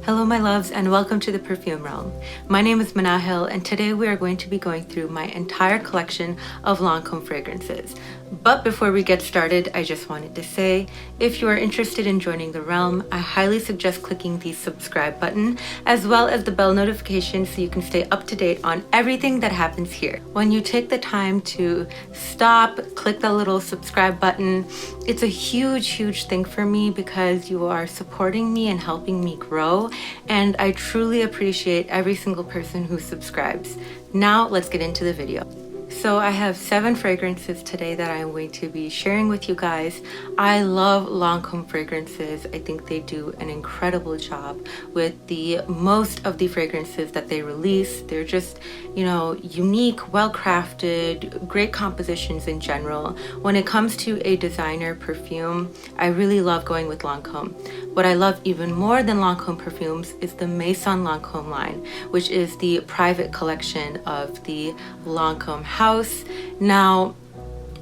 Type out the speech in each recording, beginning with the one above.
Hello my loves and welcome to the Perfume Realm. My name is Manahil and today we are going to be going through my entire collection of Lancome fragrances. But before we get started, I just wanted to say, if you are interested in joining the realm, I highly suggest clicking the subscribe button as well as the bell notification so you can stay up to date on everything that happens here. When you take the time to stop, click the little subscribe button, it's a huge thing for me because you are supporting me and helping me grow, and I truly appreciate every single person who subscribes. Now let's get into the video. So I have 7 fragrances today that I'm going to be sharing with you guys. I love Lancome fragrances. I think they do an incredible job with the most of the fragrances that they release. They're just, unique, well-crafted, great compositions in general. When it comes to a designer perfume, I really love going with Lancome. What I love even more than Lancome perfumes is the Maison Lancome line, which is the private collection of the Lancome house. Now,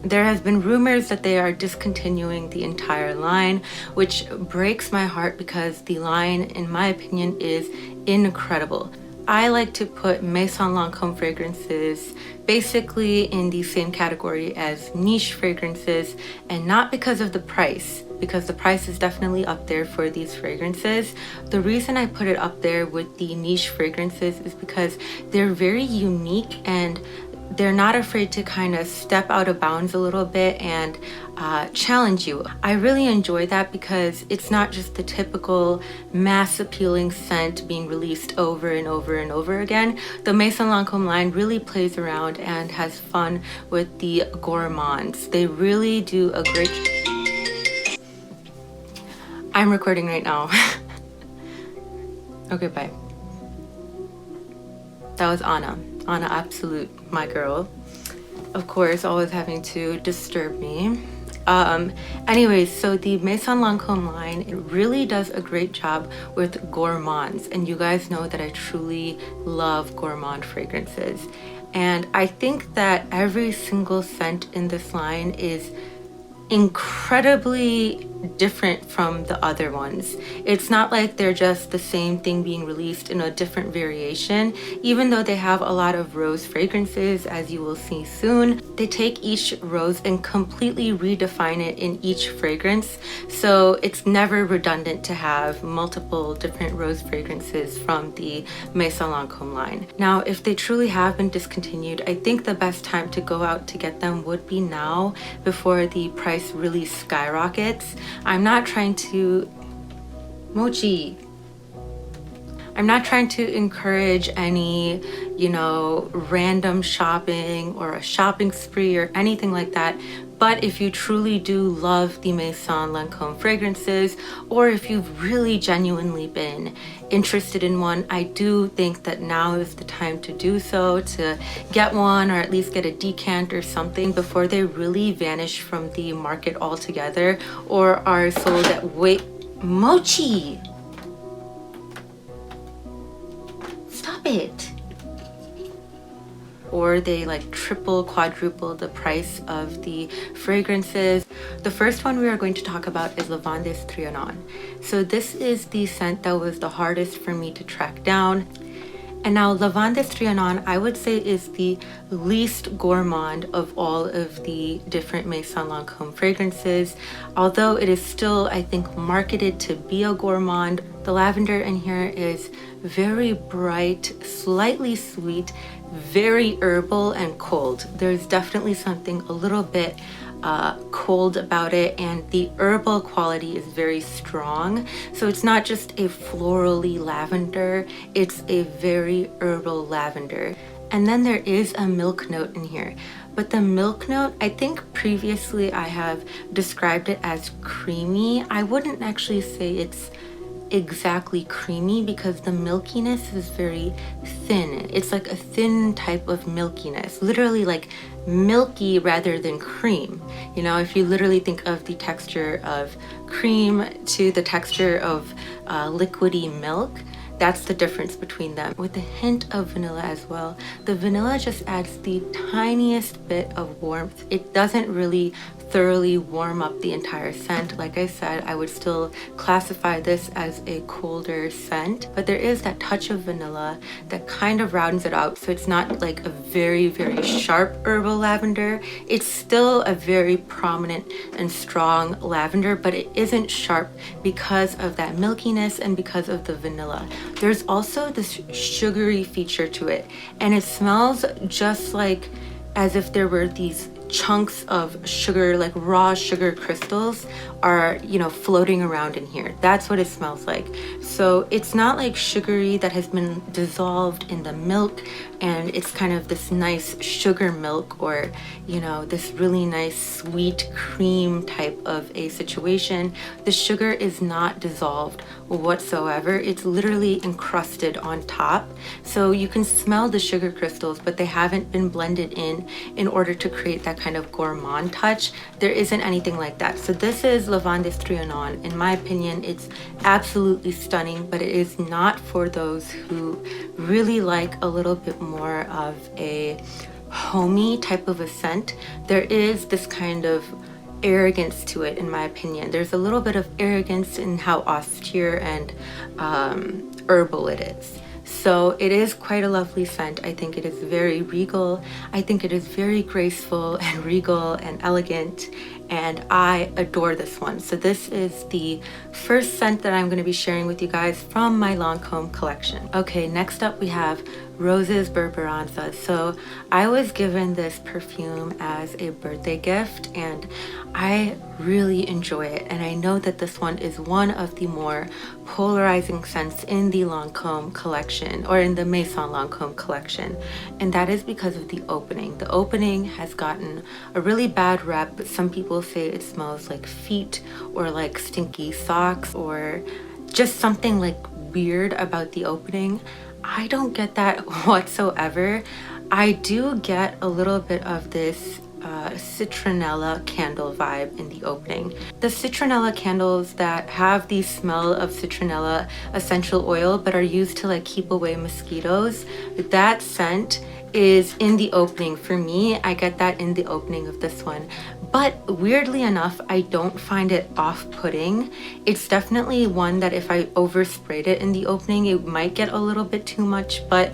there has been rumors that they are discontinuing the entire line, which breaks my heart because the line, in my opinion, is incredible. I like to put Maison Lancome fragrances basically in the same category as niche fragrances, and not because of the price, because the price is definitely up there for these fragrances. The reason I put it up there with the niche fragrances is because they're very unique and they're not afraid to kind of step out of bounds a little bit and challenge you. I really enjoy that because it's not just the typical mass appealing scent being released over and over and over again. The Maison Lancome line really plays around and has fun with the gourmands. They really do a great... I'm recording right now. Okay, bye. That was Anna Absolute, my girl. Of course, always having to disturb me. Anyways, so the Maison Lancome line, it really does a great job with gourmands, and you guys know that I truly love gourmand fragrances. And I think that every single scent in this line is incredibly different from the other ones. It's not like they're just the same thing being released in a different variation. Even though they have a lot of rose fragrances, as you will see soon, they take each rose and completely redefine it in each fragrance. So it's never redundant to have multiple different rose fragrances from the Maison Lancome line. Now, if they truly have been discontinued, I think the best time to go out to get them would be now, before the price really skyrockets. I'm not trying to... Mochi! I'm not trying to encourage any, random shopping or a shopping spree or anything like that. But if you truly do love the Maison Lancome fragrances, or if you've really genuinely been interested in one, I do think that now is the time to do so, to get one or at least get a decant or something before they really vanish from the market altogether or are sold at Mochi! Stop it! Or they like triple, quadruple the price of the fragrances. The first one we are going to talk about is Lavandes Trianon. So this is the scent that was the hardest for me to track down. And now Lavandes Trianon, I would say, is the least gourmand of all of the different Maison Lancome fragrances. Although it is still, I think, marketed to be a gourmand, the lavender in here is very bright, slightly sweet, very herbal and cold. There's definitely something a little bit cold about it, and the herbal quality is very strong. So it's not just a florally lavender, it's a very herbal lavender. And then there is a milk note in here. But the milk note, I think previously I have described it as creamy. I wouldn't actually say it's exactly creamy because the milkiness is very thin. It's like a thin type of milkiness, literally like milky rather than cream. If you literally think of the texture of cream to the texture of liquidy milk, that's the difference between them, with a hint of vanilla as well. The vanilla just adds the tiniest bit of warmth. It doesn't really thoroughly warm up the entire scent. Like I said, I would still classify this as a colder scent, but there is that touch of vanilla that kind of rounds it out, so it's not like a very, very sharp herbal lavender. It's still a very prominent and strong lavender, but it isn't sharp because of that milkiness and because of the vanilla. There's also this sugary feature to it, and it smells just like as if there were these chunks of sugar, like raw sugar crystals are, you know, floating around in here. That's what it smells like. So it's not like sugary that has been dissolved in the milk and it's kind of this nice sugar milk, or, you know, this really nice sweet cream type of a situation. The sugar is not dissolved whatsoever. It's literally encrusted on top. So you can smell the sugar crystals, but they haven't been blended in order to create that kind of gourmand touch. There isn't anything like that. So this is Lavandes Trianon. In my opinion, it's absolutely stunning, but it is not for those who really like a little bit more of a homey type of a scent. There is this kind of arrogance to it, in my opinion. There's a little bit of arrogance in how austere and herbal it is. So it is quite a lovely scent. I think it is very regal. I think it is very graceful and regal and elegant, and I adore this one. So this is the first scent that I'm going to be sharing with you guys from my Lancome collection. Okay, next up we have Roses Berberanza. So I was given this perfume as a birthday gift and I really enjoy it, and I know that this one is one of the more polarizing scents in the Lancome collection, or in the Maison Lancome collection, and that is because of the opening. The opening has gotten a really bad rep. Some people say it smells like feet or like stinky socks or just something like weird about the opening. I don't get that whatsoever. I do get a little bit of this citronella candle vibe in the opening. The citronella candles that have the smell of citronella essential oil but are used to like keep away mosquitoes, that scent is in the opening. For me, I get that in the opening of this one, but weirdly enough, I don't find it off-putting. It's definitely one that if I oversprayed it in the opening, it might get a little bit too much, but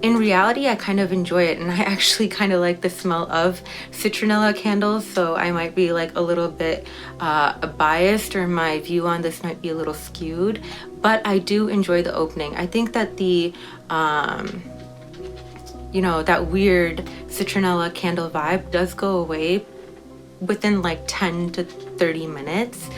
in reality, I kind of enjoy it, and I actually kind of like the smell of citronella candles, so I might be like a little bit biased, or my view on this might be a little skewed, but I do enjoy the opening. I think that the you know, that weird citronella candle vibe does go away within like 10 to 30 minutes.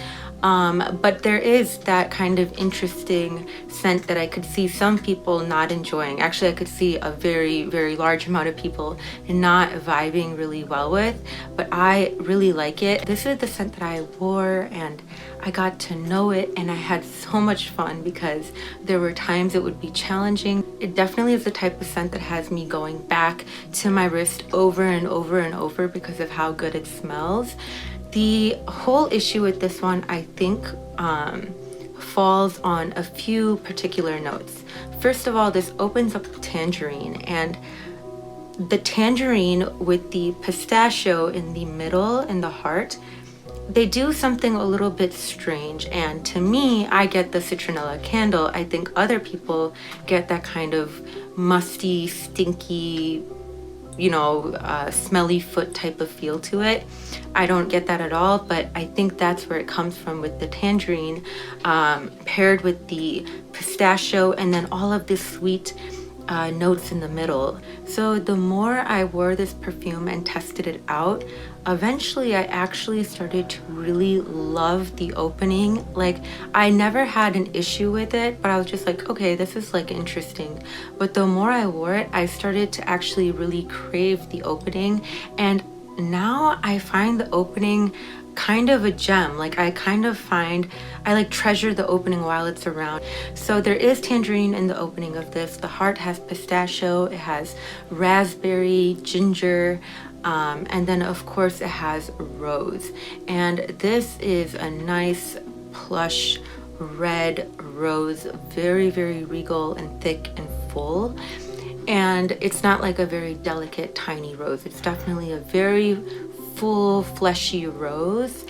But there is that kind of interesting scent that I could see some people not enjoying. Actually, I could see a very, very large amount of people not vibing really well with, but I really like it. This is the scent that I wore and I got to know it, and I had so much fun because there were times it would be challenging. It definitely is the type of scent that has me going back to my wrist over and over and over because of how good it smells. The whole issue with this one, I think, falls on a few particular notes. First of all, this opens up tangerine, and the tangerine with the pistachio in the middle, in the heart, they do something a little bit strange. And to me, I get the citronella candle. I think other people get that kind of musty, stinky, you know, smelly foot type of feel to it. I don't get that at all, but I think that's where it comes from with the tangerine paired with the pistachio, and then all of the sweet notes in the middle. So the more I wore this perfume and tested it out, eventually I actually started to really love the opening. Like, I never had an issue with it, but I was just like, okay, this is like interesting. But the more I wore it, I started to actually really crave the opening, and now I find the opening kind of a gem. Like, I kind of find I like treasure the opening while it's around. So there is tangerine in the opening of this. The heart has pistachio, it has raspberry, ginger, and then of course it has rose. And this is a nice plush red rose, very, very regal and thick and full. And it's not like a very delicate tiny rose. It's definitely a very full fleshy rose.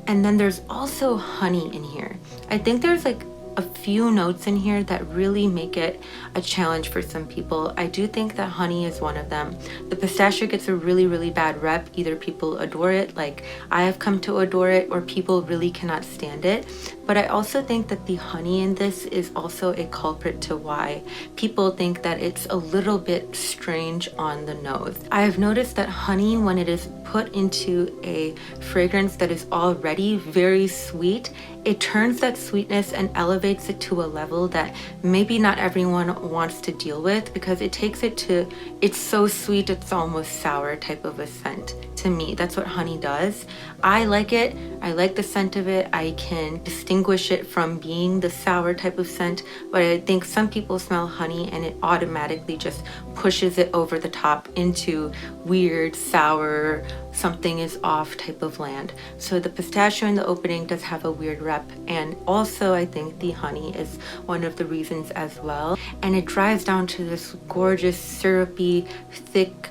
And then there's also honey in here. I think there's like a few notes in here that really make it a challenge for some people. I do think that honey is one of them. The pistachio gets a really bad rep. Either people adore it, like I have come to adore it, or people really cannot stand it. But I also think that the honey in this is also a culprit to why people think that it's a little bit strange on the nose. I have noticed that honey, when it is put into a fragrance that is already very sweet, it turns that sweetness and elevates it to a level that maybe not everyone wants to deal with, because it takes it to, it's so sweet it's almost sour type of a scent. To me, that's what honey does. I like it. I like the scent of it. I can distinguish it from being the sour type of scent, but I think some people smell honey and it automatically just pushes it over the top into weird, sour, something is off type of land. So the pistachio in the opening does have a weird rep, and also I think the honey is one of the reasons as well. And it dries down to this gorgeous, syrupy, thick,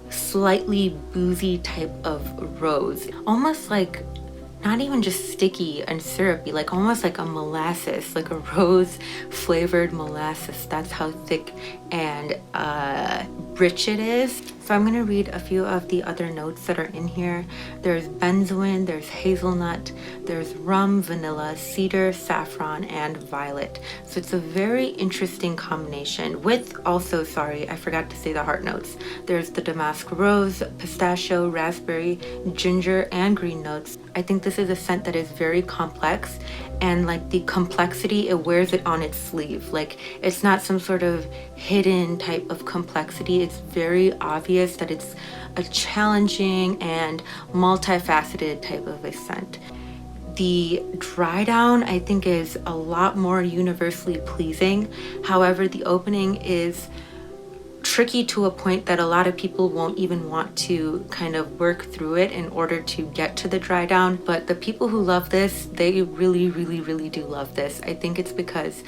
slightly boozy type of rose, almost like not even just sticky and syrupy, like almost like a molasses, like a rose flavored molasses. That's how thick and rich it is. So I'm gonna read a few of the other notes that are in here. There's benzoin, there's hazelnut, there's rum, vanilla, cedar, saffron, and violet. So it's a very interesting combination with also, sorry, I forgot to say the heart notes. There's the damask rose, pistachio, raspberry, ginger, and green notes. I think this is a scent that is very complex, and like the complexity, it wears it on its sleeve. Like it's not some sort of hidden type of complexity. It's very obvious that it's a challenging and multifaceted type of a scent. The dry down, I think, is a lot more universally pleasing. However, the opening is tricky to a point that a lot of people won't even want to kind of work through it in order to get to the dry down. But the people who love this, they really do love this. I think it's because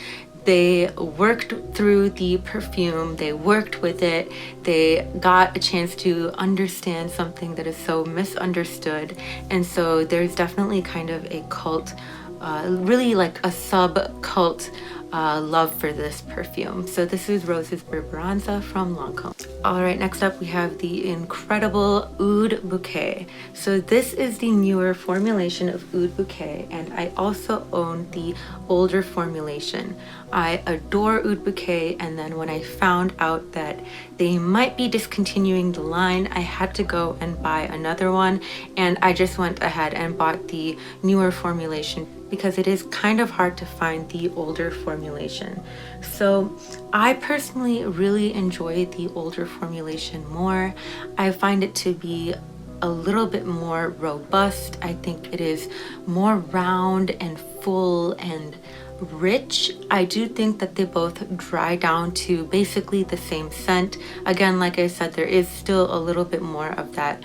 they worked through the perfume, they worked with it, they got a chance to understand something that is so misunderstood. And so there's definitely kind of a cult, really like a sub-cult love for this perfume. So this is Rose's Berberanza from Lancome. All right, next up we have the incredible Oud Bouquet. So this is the newer formulation of Oud Bouquet, and I also own the older formulation. I adore Oud Bouquet, and then when I found out that they might be discontinuing the line, I had to go and buy another one, and I just went ahead and bought the newer formulation because it is kind of hard to find the older formulation. So I personally really enjoy the older formulation more. I find it to be a little bit more robust. I think it is more round and full and rich. I do think that they both dry down to basically the same scent. Again, like I said, there is still a little bit more of that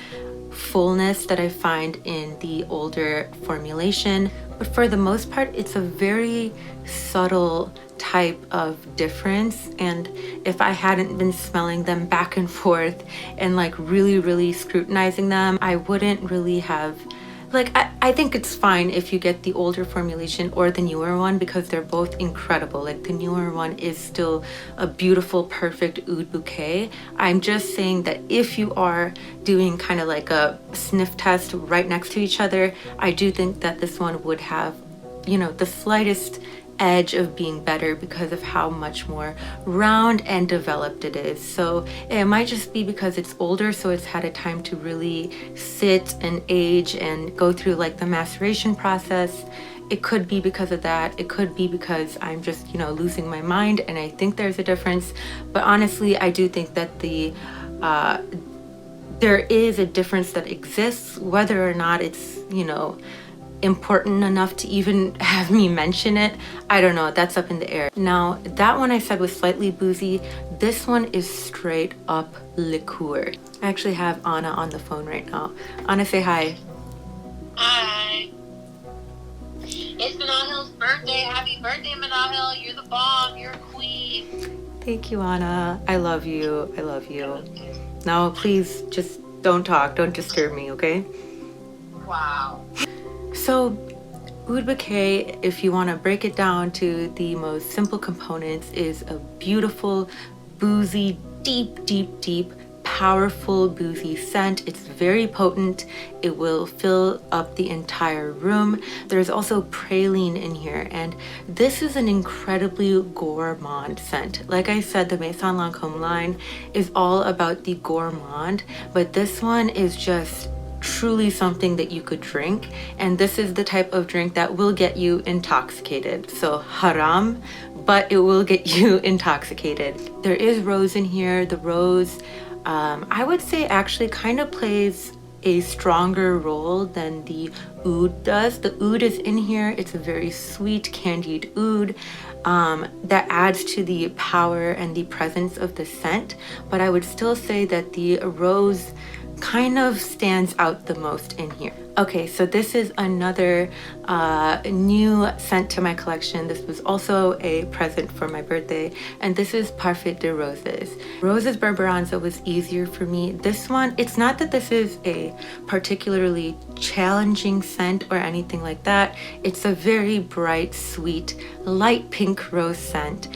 fullness that I find in the older formulation, but for the most part it's a very subtle type of difference. And if I hadn't been smelling them back and forth and like really scrutinizing them, I wouldn't really have, like, I think it's fine if you get the older formulation or the newer one, because they're both incredible. Like the newer one is still a beautiful, perfect Oud Bouquet. I'm just saying that if you are doing kind of like a sniff test right next to each other, I do think that this one would have, you know, the slightest edge of being better because of how much more round and developed it is. So it might just be because it's older, so it's had a time to really sit and age and go through like the maceration process. It could be because of that. It could be because I'm just, you know, losing my mind and I think there's a difference. But honestly, I do think that there is a difference that exists. Whether or not it's, you know, important enough to even have me mention it, I don't know, that's up in the air. Now that one I said was slightly boozy. This one is straight up liqueur. I actually have Anna on the phone right now. Anna, say hi. Hi. It's Manahil's birthday. Happy birthday, Manahil. You're the bomb. You're a queen. Thank you, Anna. I love you. I love you. Now please just don't talk, don't disturb me, okay? Wow. So Oud Bouquet, if you want to break it down to the most simple components, is a beautiful, boozy, deep, powerful boozy scent. It's very potent. It will fill up the entire room. There's also praline in here, and this is an incredibly gourmand scent. Like I said, the Maison Lancome line is all about the gourmand, but this one is just truly something that you could drink, and this is the type of drink that will get you intoxicated. So haram, but it will get you intoxicated. There is rose in here. The rose, I would say, actually kind of plays a stronger role than the oud does. The oud is in here. It's a very sweet candied oud that adds to the power and the presence of the scent, but I would still say that the rose kind of stands out the most in here. Okay, so this is another new scent to my collection. This was also a present for my birthday, and this is Parfait De Roses. Roses Berberanza was easier for me. This one, it's not that this is a particularly challenging scent or anything like that. It's a very bright, sweet, light pink rose scent.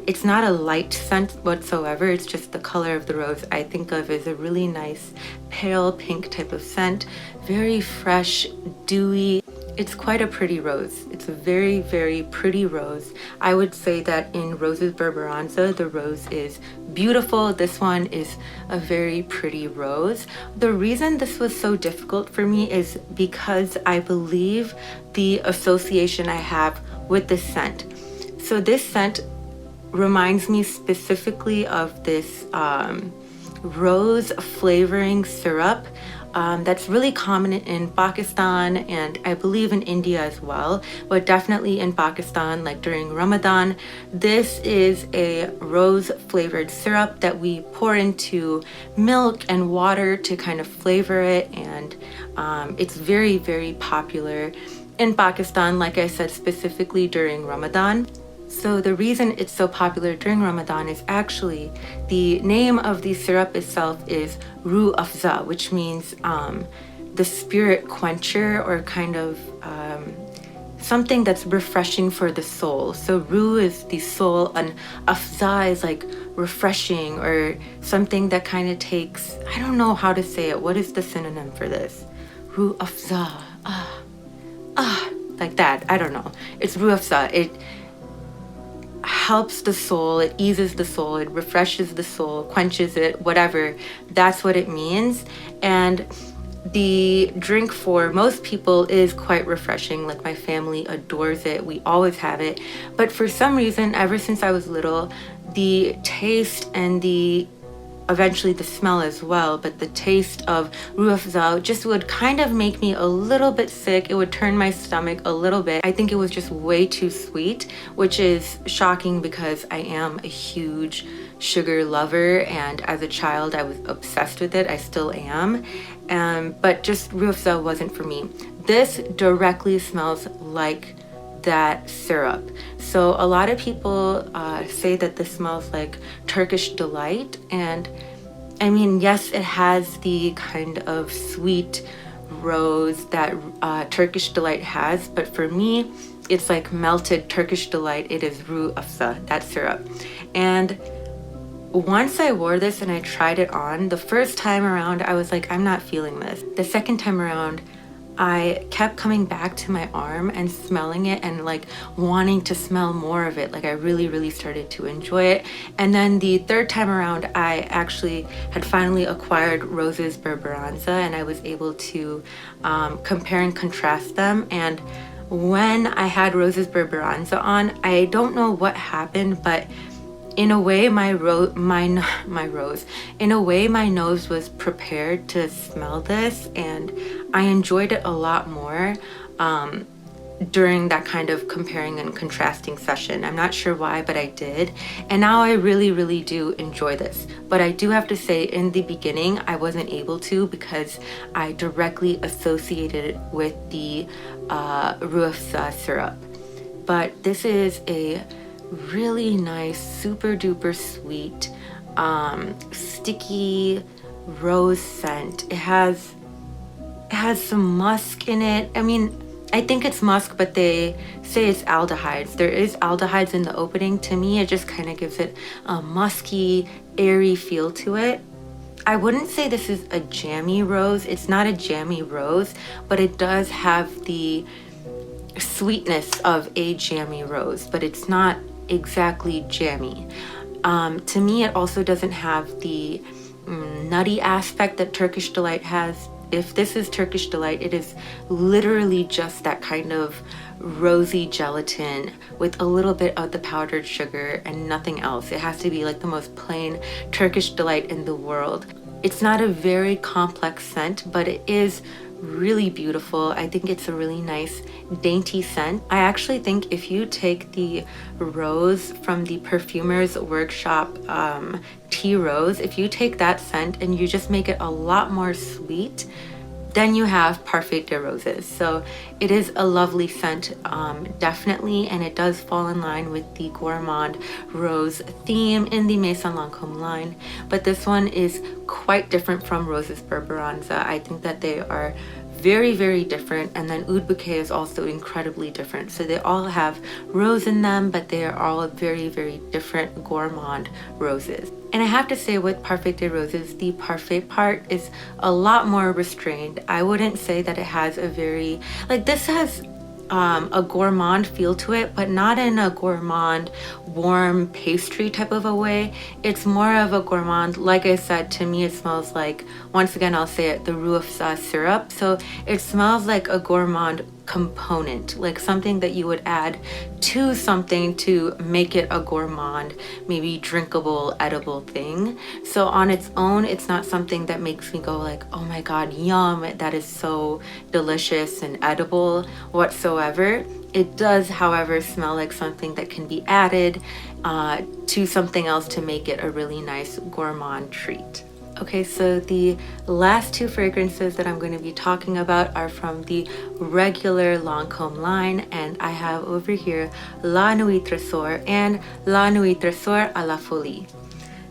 It's not a light scent whatsoever. It's just the color of the rose I think of as a really nice pale pink type of scent. Very fresh, dewy. It's quite a pretty rose. It's a very pretty rose. I would say that in Roses Berberanza, the rose is beautiful. This one is a very pretty rose. The reason this was so difficult for me is because I believe the association I have with the scent. So this scent reminds me specifically of this rose flavoring syrup that's really common in Pakistan, and I believe in India as well, but definitely in Pakistan, like during Ramadan. This is a rose flavored syrup that we pour into milk and water to kind of flavor it, and it's very popular in Pakistan, like I said, specifically during Ramadan. So the reason it's so popular during Ramadan is actually the name of the syrup itself is Ruh Afza, which means the spirit quencher, or kind of something that's refreshing for the soul. So Ruh is the soul, and Afza is like refreshing, or something that kind of takes, I don't know how to say it. What is the synonym for this? Ruh Afza. Like that. I don't know. It's Ruh Afza. It helps the soul, it eases the soul, it refreshes the soul, quenches it, whatever. That's what it means. And the drink for most people is quite refreshing. Like my family adores it. We always have it. But for some reason, ever since I was little, the taste and eventually the smell as well, but the taste of Ruh Afza just would kind of make me a little bit sick. It would turn my stomach a little bit. I think it was just way too sweet, which is shocking because I am a huge sugar lover, and as a child I was obsessed with it. I still am, but just Ruh Afza wasn't for me. This directly smells like that syrup. So a lot of people say that this smells like Turkish delight, and I mean, yes, it has the kind of sweet rose that Turkish delight has, but for me it's like melted Turkish delight. It is Ruh Afza, that syrup. And once I wore this and I tried it on, the first time around I was like, I'm not feeling this. The second time around I kept coming back to my arm and smelling it and like wanting to smell more of it. Like I really started to enjoy it. And then the third time around, I actually had finally acquired Roses Berberanza, and I was able to compare and contrast them. And when I had Roses Berberanza on, I don't know what happened, but in a way my nose was prepared to smell this, and I enjoyed it a lot more during that kind of comparing and contrasting session. I'm not sure why, but I did. And now I really do enjoy this. But I do have to say, in the beginning, I wasn't able to because I directly associated it with the Ruh Afza syrup. But this is a really nice, super duper sweet, sticky, rose scent. It has some musk in it. I mean, I think it's musk, but they say it's aldehydes. There is aldehydes in the opening. To me, it just kind of gives it a musky, airy feel to it. I wouldn't say this is a jammy rose. It's not a jammy rose, but it does have the sweetness of a jammy rose, but it's not exactly jammy. To me, it also doesn't have the nutty aspect that Turkish Delight has. If this is Turkish Delight, it is literally just that kind of rosy gelatin with a little bit of the powdered sugar and nothing else. It has to be like the most plain Turkish Delight in the world. It's not a very complex scent, but it is really beautiful. I think it's a really nice dainty scent. I actually think if you take the rose from the Perfumer's Workshop tea rose, if you take that scent and you just make it a lot more sweet, then you have Parfait De Roses. So it is a lovely scent, definitely, and it does fall in line with the gourmand rose theme in the Maison Lancome line. But this one is quite different from Rose's Berberanza. I think that they are very, very different. And then Oud Bouquet is also incredibly different. So they all have rose in them, but they are all very, very different gourmand roses. And I have to say, with Parfait De Roses, the parfait part is a lot more restrained. I wouldn't say that it has a very, like, this has a gourmand feel to it, but not in a gourmand warm pastry type of a way. It's more of a gourmand. Like I said, to me it smells like, once again I'll say it, the Roux syrup. So it smells like a gourmand component, like something that you would add to something to make it a gourmand, maybe drinkable, edible thing. So on its own, it's not something that makes me go like, oh my god, yum, that is so delicious and edible whatsoever. It does, however, smell like something that can be added to something else to make it a really nice gourmand treat. Okay, so the last two fragrances that I'm going to be talking about are from the regular Lancome line, and I have over here La Nuit Tresor and La Nuit Tresor à la Folie.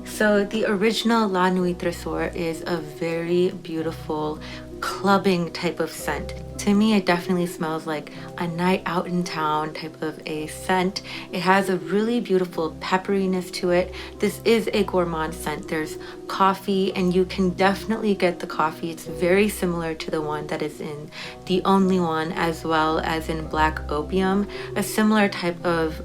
So the original La Nuit Tresor is a very beautiful clubbing type of scent. To me, it definitely smells like a night out in town type of a scent. It has a really beautiful pepperiness to it. This is a gourmand scent. There's coffee, and you can definitely get the coffee. It's very similar to the one that is in The Only One, as well as in Black Opium. A similar type of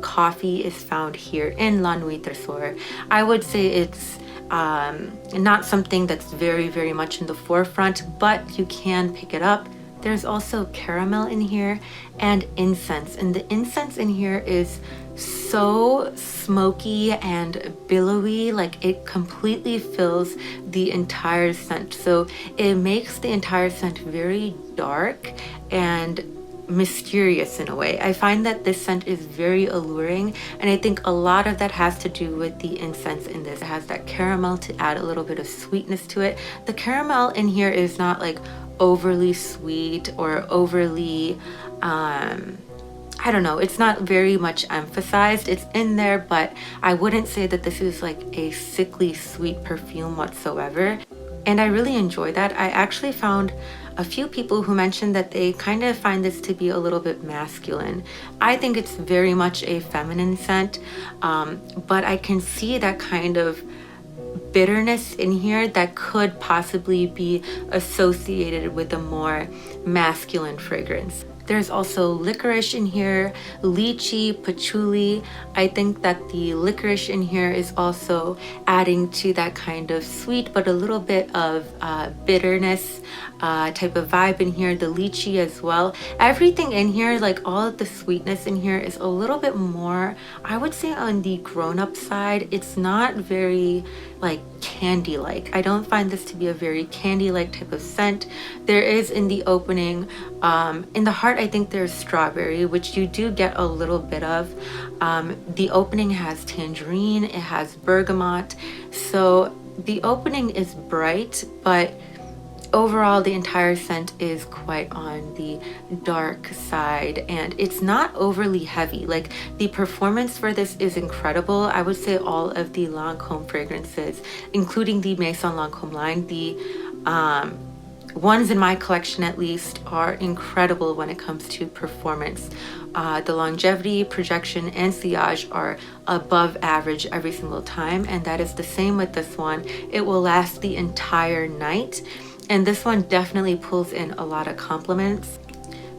coffee is found here in La Nuit Tresor. I would say it's not something that's very, very much in the forefront, but you can pick it up. There's also caramel in here and incense, and the incense in here is so smoky and billowy, like it completely fills the entire scent. So it makes the entire scent very dark and mysterious in a way. I find that this scent is very alluring, and I think a lot of that has to do with the incense in this. It has that caramel to add a little bit of sweetness to it. The caramel in here is not like overly sweet or overly I don't know, it's not very much emphasized. It's in there, but I wouldn't say that this is like a sickly sweet perfume whatsoever. And I really enjoy that. I actually found a few people who mentioned that they kind of find this to be a little bit masculine. I think it's very much a feminine scent, but I can see that kind of bitterness in here that could possibly be associated with a more masculine fragrance. There's also licorice in here, lychee, patchouli. I think that the licorice in here is also adding to that kind of sweet but a little bit of bitterness type of vibe in here. The lychee as well. Everything in here, like all of the sweetness in here, is a little bit more, I would say, on the grown-up side. It's not very like candy-like. I don't find this to be a very candy-like type of scent. There is in the opening, in the heart, I think there's strawberry, which you do get a little bit of. The opening has tangerine, it has bergamot. So the opening is bright, but overall, the entire scent is quite on the dark side, and it's not overly heavy. Like, the performance for this is incredible. I would say all of the Lancome fragrances, including the Maison Lancome line, the ones in my collection at least, are incredible when it comes to performance. The longevity, projection, and sillage are above average every single time, and that is the same with this one. It will last the entire night, and this one definitely pulls in a lot of compliments.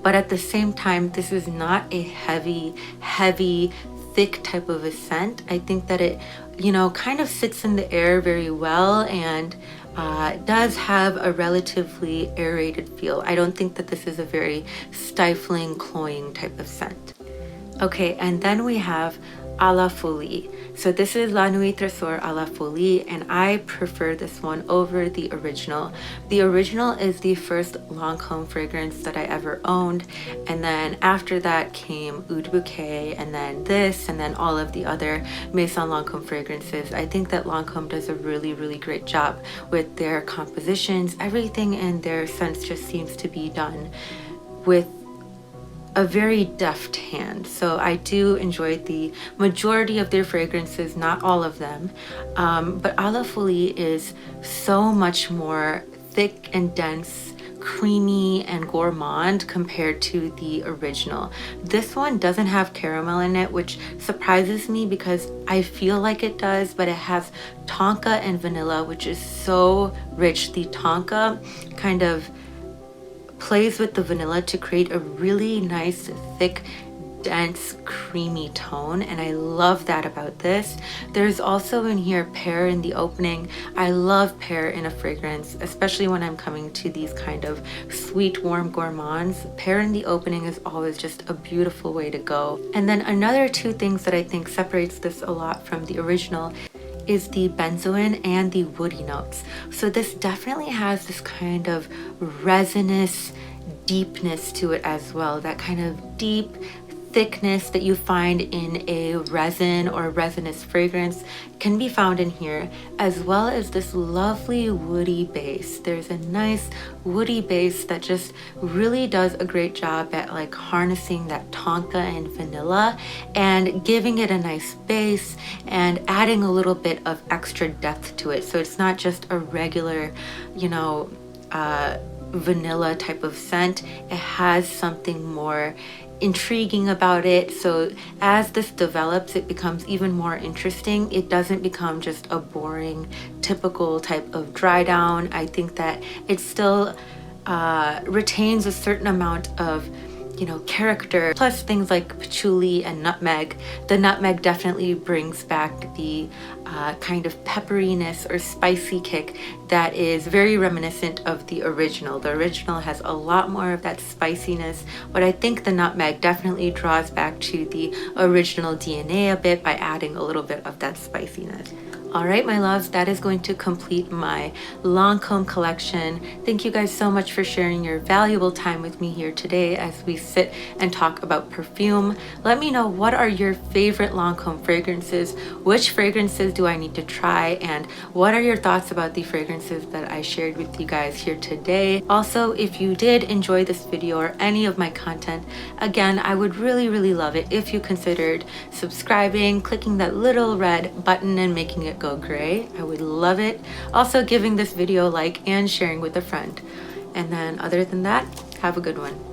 But at the same time, this is not a heavy, thick type of a scent. I think that it, you know, kind of sits in the air very well, and does have a relatively aerated feel. I don't think that this is a very stifling, cloying type of scent. Okay, and then we have à la folie. So this is La Nuit Tresor à la folie, and I prefer this one over the original. The original is the first Lancome fragrance that I ever owned, and then after that came Oud Bouquet, and then this, and then all of the other Maison Lancome fragrances. I think that Lancome does a really great job with their compositions. Everything in their scents just seems to be done with a very deft hand. So I do enjoy the majority of their fragrances, not all of them, but à la folie is so much more thick and dense, creamy and gourmand compared to the original. This one doesn't have caramel in it, which surprises me because I feel like it does, but it has tonka and vanilla, which is so rich. The tonka kind of plays with the vanilla to create a really nice, thick, dense, creamy tone, and I love that about this. There's also in here pear in the opening. I love pear in a fragrance, especially when I'm coming to these kind of sweet, warm gourmands. Pear in the opening is always just a beautiful way to go. And then another two things that I think separates this a lot from the original is the benzoin and the woody notes. So this definitely has this kind of resinous deepness to it as well. That kind of deep thickness that you find in a resin or resinous fragrance can be found in here, as well as this lovely woody base. There's a nice woody base that just really does a great job at like harnessing that tonka and vanilla and giving it a nice base and adding a little bit of extra depth to it. So it's not just a regular, you know, vanilla type of scent. It has something more intriguing about it. So as this develops, it becomes even more interesting. It doesn't become just a boring, typical type of dry down. I think that it still retains a certain amount of, you know, character, plus things like patchouli and nutmeg. The nutmeg definitely brings back the kind of pepperiness or spicy kick that is very reminiscent of the original. The original has a lot more of that spiciness, but I think the nutmeg definitely draws back to the original DNA a bit by adding a little bit of that spiciness. All right, my loves, that is going to complete my Lancome collection. Thank you guys so much for sharing your valuable time with me here today as we sit and talk about perfume. Let me know, what are your favorite Lancome fragrances? Which fragrances do I need to try? And what are your thoughts about the fragrances that I shared with you guys here today? Also, if you did enjoy this video or any of my content, again, I would really love it if you considered subscribing, clicking that little red button and making it go gray. I would love it. Also giving this video a like and sharing with a friend. And then other than that, have a good one.